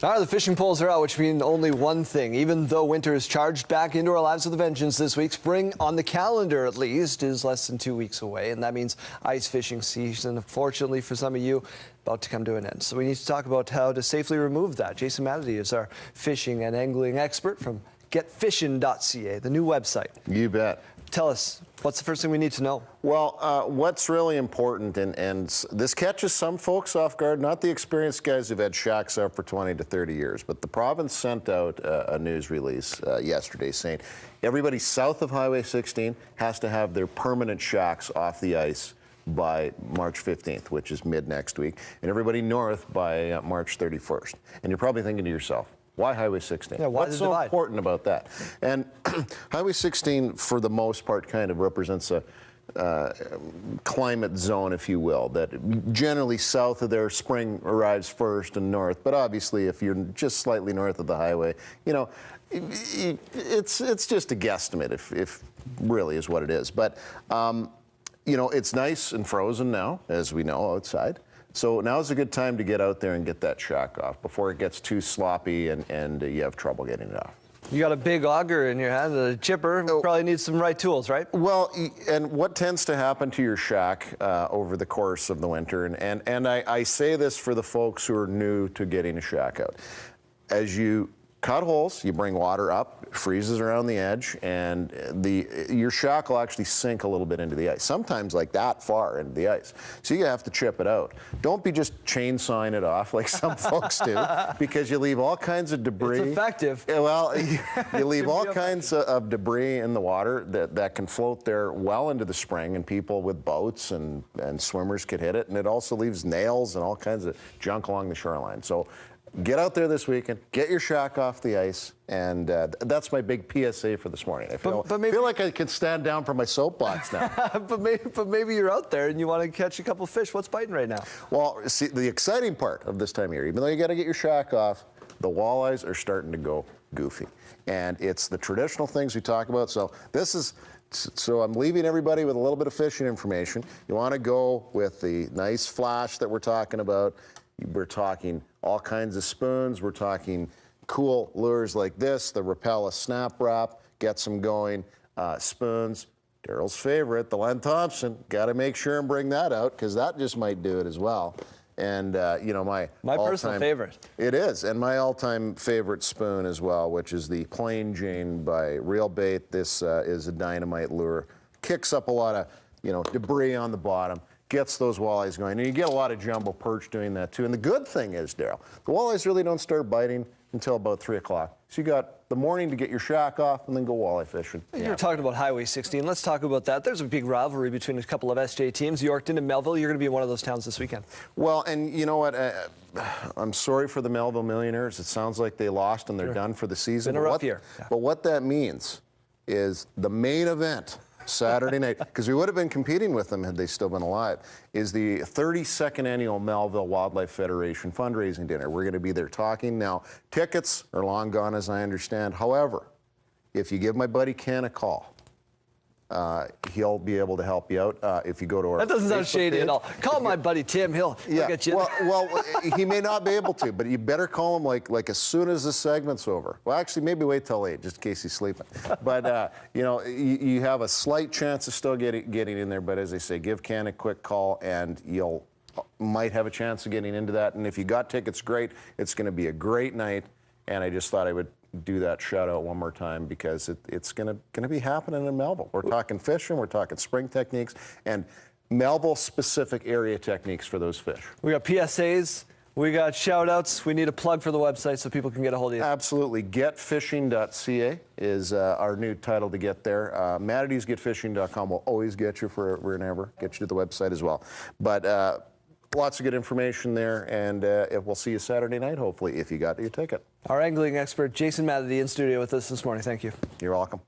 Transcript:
All right, the fishing poles are out, which means only one thing. Even though winter is charged back into our lives with a vengeance this week, spring, on the calendar at least, is less than 2 weeks away. And that means ice fishing season, unfortunately for some of you, about to come to an end. So we need to talk about how to safely remove that. Jason Matity is our fishing and angling expert from getfishin.ca, the new website. You bet. Tell us, what's the first thing we need to know? Well, what's really important, and this catches some folks off guard, not the experienced guys who've had shacks up for 20 to 30 years, but the province sent out a news release yesterday saying everybody south of Highway 16 has to have their permanent shacks off the ice by March 15th, which is mid next week, and everybody north by March 31st. And you're probably thinking to yourself, why Highway 16? Yeah, what's so important about that? And Highway 16, for the most part, kind of represents a climate zone, if you will, that generally south of there, spring arrives first and north. But obviously, if you're just slightly north of the highway, you know, it's just a guesstimate, if really is what it is. But, you know, it's nice and frozen now, as we know, outside. So now's a good time to get out there and get that shack off before it gets too sloppy and you have trouble getting it off. You got a big auger in your hand, a chipper. You probably need some right tools, right? Well, and what tends to happen to your shack over the course of the winter, and I say this for the folks who are new to getting a shack out. As you cut holes, you bring water up, freezes around the edge, and your shack will actually sink a little bit into the ice, sometimes like that far into the ice. So you have to chip it out. Don't be just chainsawing it off like some folks do, because you leave all kinds of debris. It's effective. Well, you leave all kinds of debris in the water that can float there well into the spring, and people with boats and swimmers could hit it, and it also leaves nails and all kinds of junk along the shoreline. So get out there this weekend, get your shack off the ice, and that's my big PSA for this morning. I feel like I can stand down from my soapbox now. but maybe you're out there and you want to catch a couple fish. What's biting right now? Well, see, the exciting part of this time of year, even though you got to get your shack off, the walleyes are starting to go goofy. And it's the traditional things we talk about. So I'm leaving everybody with a little bit of fishing information. You want to go with the nice flash that we're talking about. We're talking all kinds of spoons. We're talking cool lures like this, the Rapella Snap Wrap, gets them going. Spoons, Daryl's favorite, the Len Thompson. Got to make sure and bring that out because that just might do it as well. And, you know, my personal favorite. It is, and my all-time favorite spoon as well, which is the Plain Jane by Real Bait. This is a dynamite lure. Kicks up a lot of, you know, debris on the bottom. Gets those walleyes going, and you get a lot of jumbo perch doing that too. And the good thing is, Daryl, the walleyes really don't start biting until about 3 o'clock. So you got the morning to get your shack off and then go walleye fishing. You were talking about Highway 16. Let's talk about that. There's a big rivalry between a couple of SJ teams, Yorkton and Melville. You're going to be in one of those towns this weekend. Well, and you know what? I'm sorry for the Melville Millionaires. It sounds like they lost and they're done for the season. Been a rough year. But what that means is the main event Saturday night, because we would have been competing with them had they still been alive, is the 32nd annual Melville Wildlife Federation fundraising dinner. We're going to be there talking. Now, tickets are long gone, as I understand. However, if you give my buddy Ken a call, he'll be able to help you out. If you go to our That doesn't sound Facebook shady page. at all. Call my buddy Tim. He'll get you. Well, he may not be able to, but you better call him like as soon as the segment's over. Well, actually, maybe wait till 8, just in case he's sleeping. But you know, you have a slight chance of still getting in there. But as I say, give Ken a quick call, and you'll might have a chance of getting into that. And if you got tickets, great. It's going to be a great night. And I just thought I would do that shout out one more time because it's gonna be happening in Melville. We're talking fishing, we're talking spring techniques, and Melville specific area techniques for those fish. We got PSAs, we got shout outs, we need a plug for the website so people can get a hold of you. Absolutely. Getfishing.ca is our new title to get there. Matity's getfishing.com will always get you for and ever, get you to the website as well. But lots of good information there, and we'll see you Saturday night, hopefully, if you got your ticket. Our angling expert, Jason Matity, in studio with us this morning. Thank you. You're welcome.